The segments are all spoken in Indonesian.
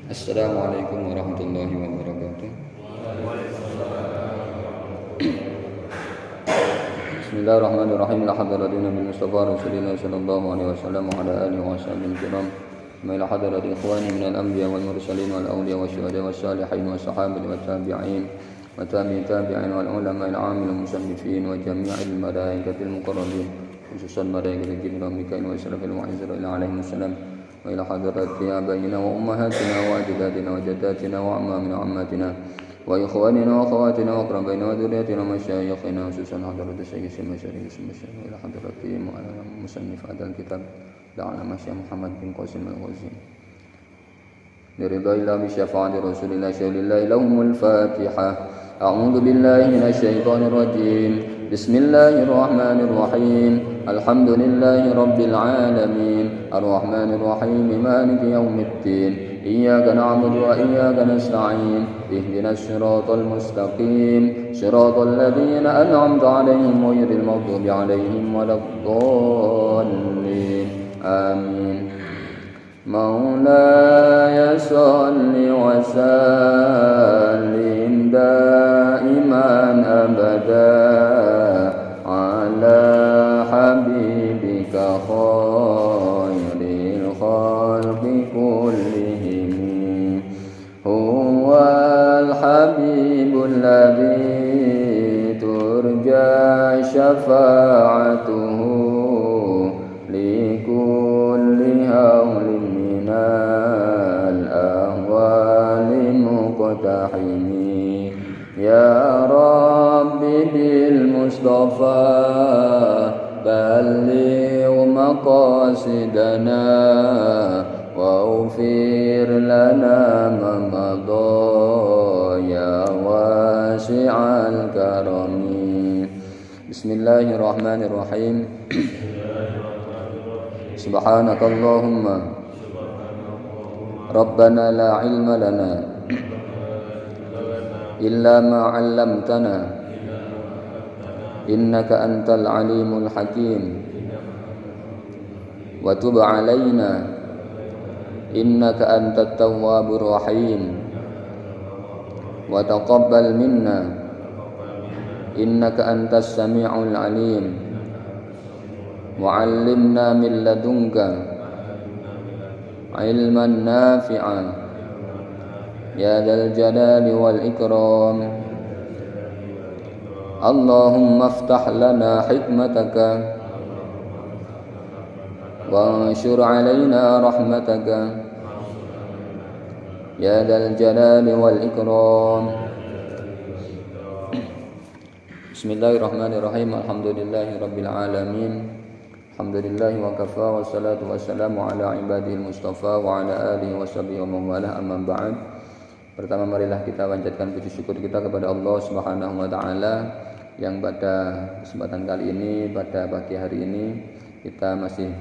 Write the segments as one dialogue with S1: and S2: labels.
S1: Assalamualaikum warahmatullahi wabarakatuh. Bismillahirrahmanirrahim. La hadratina bil Mustafa Rasulillah sallallahu alaihi wasallam wa ala alihi wa sahbihi kiram. Ma ila hadrati ikhwani min al-anbiya wal mursalin wal awliya wasyuhada wassalihin wassahabati wat tabi'in wa tabi'in wal ulama al-amil musannifin wa jami'il malaikatil muqarrabin khususan malaikatil jinni wa mikail wa israfil wa izrail alaihim assalam. وإلى حضرات آبائنا وأمهاتنا وأجدادنا وجداتنا وأعمامنا وعماتنا وإخواننا وأخواتنا وأقربائنا وذرياتنا ومشايخنا خصوصا حضرة الشيخ المشايخ وإلى حضرات مصنف هذا الكتاب العلامة الشيخ محمد بن قاسم الغزي لرضا الله بشفاعة رسول الله شهد الله لهم الفاتحة. أعوذ بالله من الشيطان الرجيم. بسم الله الرحمن الرحيم. الحمد لله رب العالمين الرحمن الرحيم مالك يوم الدين إياك نعبد وإياك نستعين اهدنا الصراط المستقيم صراط الذين أنعمت عليهم غير المغضوب عليهم ولا الضالين آمين. مولاي صل وسلم دائما أبدا على حبيبك خير الخلق كلهم. هو الحبيب الذي ترجى شفاعته لكل هول من الأهوال مقتحم. يا رب بالمصطفى بلغ مقاصدنا واغفر لنا ما مضى يا واسع الكرم. بسم الله الرحمن الرحيم. سبحانك اللهم ربنا لا علم لنا إلا ما علمتنا إنك أنت العليم الحكيم وتب علينا إنك أنت التواب الرحيم وتقبل منا إنك أنت السميع العليم وعلمنا من لدنك علما نافعا يا ذا الجلال والإكرام. اللهم افتح لنا حكمتك وانشر علينا رحمتك يا ذا الجلال والإكرام. بسم الله الرحمن الرحيم. الحمد لله رب العالمين. الحمد لله وكفى والصلاة والسلام على عباده المصطفى وعلى آله وصحبه ومن والاه. أما بعد. Pertama marilah kita panjatkan puji syukur kita kepada Allah Subhanahu wa taala yang pada kesempatan kali ini, pada pagi hari ini kita masih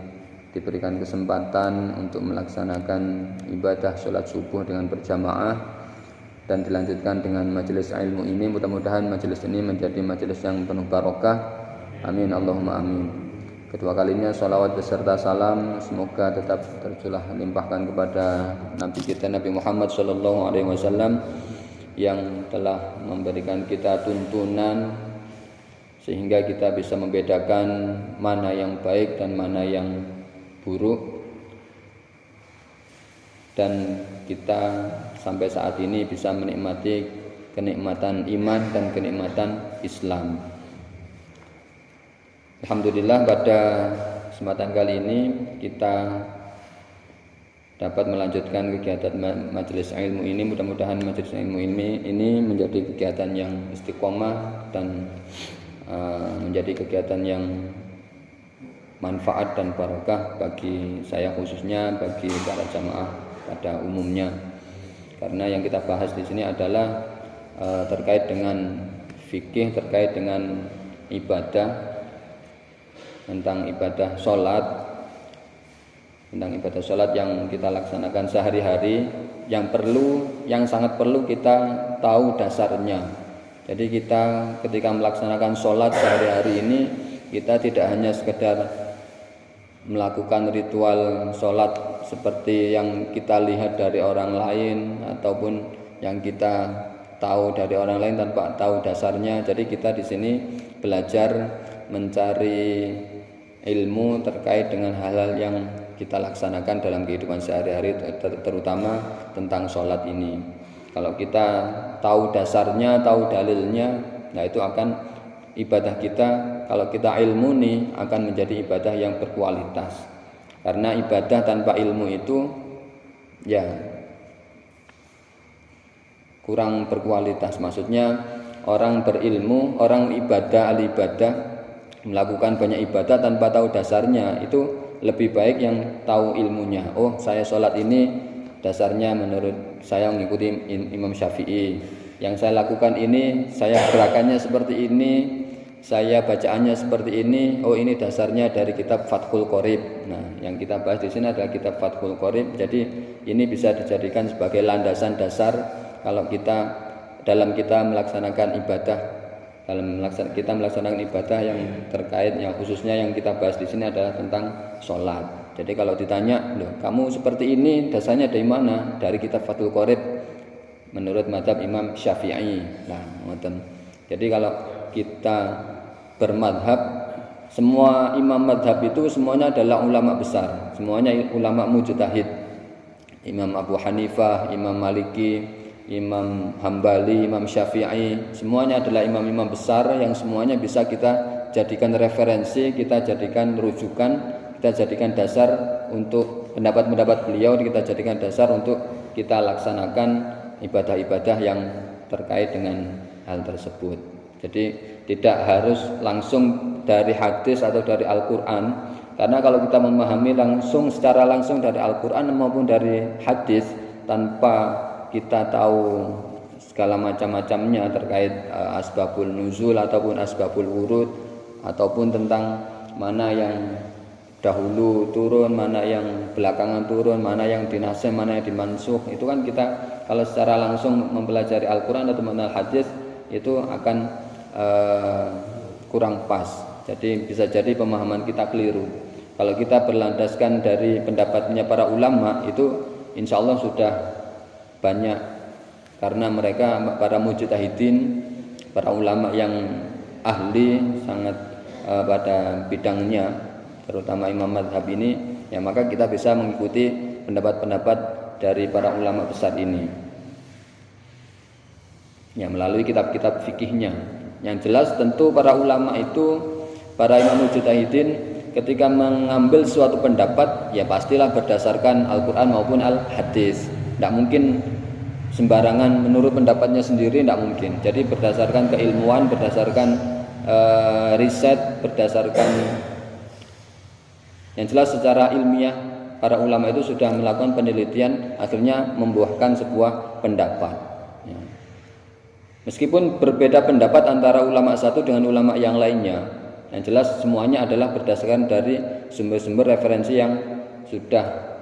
S1: diberikan kesempatan untuk melaksanakan ibadah sholat subuh dengan berjamaah dan dilanjutkan dengan majelis ilmu ini. Mudah-mudahan majelis ini menjadi majelis yang penuh barokah. Amin Allahumma amin. Kedua kalinya salawat beserta salam semoga tetap tercurah limpahkan kepada Nabi kita Nabi Muhammad sallallahu alaihi wasallam yang telah memberikan kita tuntunan sehingga kita bisa membedakan mana yang baik dan mana yang buruk, dan kita sampai saat ini bisa menikmati kenikmatan iman dan kenikmatan Islam. Alhamdulillah pada kesempatan kali ini kita dapat melanjutkan kegiatan majelis ilmu ini. Mudah-mudahan majelis ilmu ini menjadi kegiatan yang istiqomah dan menjadi kegiatan yang manfaat dan barokah bagi saya khususnya, bagi para jamaah pada umumnya. Karena yang kita bahas di sini adalah terkait dengan fikih, terkait dengan ibadah, tentang ibadah sholat, yang kita laksanakan sehari-hari, yang sangat perlu kita tahu dasarnya. Jadi kita ketika melaksanakan sholat sehari-hari ini, kita tidak hanya sekedar melakukan ritual sholat seperti yang kita lihat dari orang lain ataupun yang kita tahu dari orang lain tanpa tahu dasarnya. Jadi kita di sini belajar mencari ilmu terkait dengan hal-hal yang kita laksanakan dalam kehidupan sehari-hari, terutama tentang sholat ini. Kalau kita tahu dasarnya, tahu dalilnya, nah itu akan ibadah kita, kalau kita ilmu nih, akan menjadi ibadah yang berkualitas. Karena ibadah tanpa ilmu itu ya kurang berkualitas. Maksudnya orang berilmu, orang ibadah, ahli ibadah, melakukan banyak ibadah tanpa tahu dasarnya, itu lebih baik yang tahu ilmunya. Oh, saya sholat ini dasarnya menurut saya mengikuti Imam Syafi'i. Yang saya lakukan ini, saya gerakannya seperti ini, saya bacaannya seperti ini. Oh, ini dasarnya dari kitab Fathul Qorib. Nah, yang kita bahas di sini adalah kitab Fathul Qorib. Jadi ini bisa dijadikan sebagai landasan dasar kalau kita melaksanakan ibadah, kita melaksanakan ibadah yang terkait, yang khususnya yang kita bahas di sini adalah tentang sholat. Jadi kalau ditanya, loh, kamu seperti ini dasarnya dari mana? Dari kitab Fathul Qorib menurut mazhab Imam Syafi'i. Nah, jadi kalau kita bermadhab, semua imam madhab itu semuanya adalah ulama besar, semuanya ulama mujtahid. Imam Abu Hanifah, Imam Maliki, Imam Hambali, Imam Syafi'i, semuanya adalah imam-imam besar yang semuanya bisa kita jadikan referensi, kita jadikan rujukan, kita jadikan dasar untuk pendapat-pendapat beliau, kita jadikan dasar untuk kita laksanakan ibadah-ibadah yang terkait dengan hal tersebut. Jadi tidak harus langsung dari hadis atau dari Al-Quran, karena kalau kita memahami secara langsung dari Al-Quran maupun dari hadis tanpa kita tahu segala macam-macamnya terkait asbabul nuzul ataupun asbabul wurud, ataupun tentang mana yang dahulu turun, mana yang belakangan turun, mana yang dinasikh, mana yang dimansuh. Itu kan kita kalau secara langsung mempelajari Al-Quran atau mengenal hadis itu akan kurang pas. Jadi bisa jadi pemahaman kita keliru. Kalau kita berlandaskan dari pendapatnya para ulama, itu insya Allah sudah banyak, karena mereka para mujtahidin, para ulama yang ahli sangat pada bidangnya, terutama imam madhab ini, ya maka kita bisa mengikuti pendapat-pendapat dari para ulama besar ini ya melalui kitab-kitab fikihnya. Yang jelas tentu para ulama itu, para imam mujtahidin ketika mengambil suatu pendapat ya pastilah berdasarkan Al-Quran maupun Al-Hadis. Tidak mungkin sembarangan menurut pendapatnya sendiri, tidak mungkin. Jadi berdasarkan keilmuan, berdasarkan riset, berdasarkan yang jelas secara ilmiah, para ulama itu sudah melakukan penelitian, akhirnya membuahkan sebuah pendapat ya. Meskipun berbeda pendapat antara ulama satu dengan ulama yang lainnya, yang jelas semuanya adalah berdasarkan dari sumber-sumber referensi yang sudah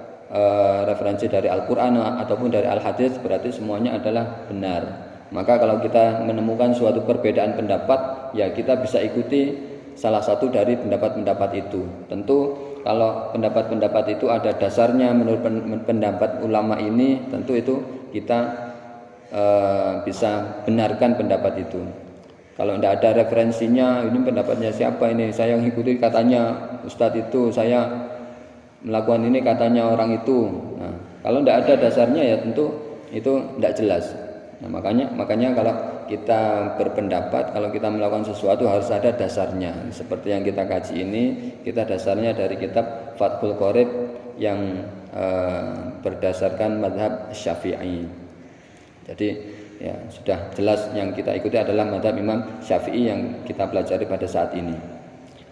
S1: referensi dari Al-Quran ataupun dari Al-Hadis, berarti semuanya adalah benar. Maka kalau kita menemukan suatu perbedaan pendapat, ya kita bisa ikuti salah satu dari pendapat-pendapat itu. Tentu kalau pendapat-pendapat itu ada dasarnya menurut pendapat ulama ini, tentu itu kita bisa benarkan pendapat itu. Kalau tidak ada referensinya, ini pendapatnya siapa ini, saya mengikuti katanya Ustadz itu, saya melakukan ini katanya orang itu. Nah, kalau tidak ada dasarnya ya tentu itu tidak jelas. Nah, makanya kalau kita berpendapat, kalau kita melakukan sesuatu harus ada dasarnya. Seperti yang kita kaji ini, kita dasarnya dari kitab Fathul Qorib yang berdasarkan mazhab Syafi'i. Jadi ya sudah jelas yang kita ikuti adalah mazhab Imam Syafi'i yang kita pelajari pada saat ini.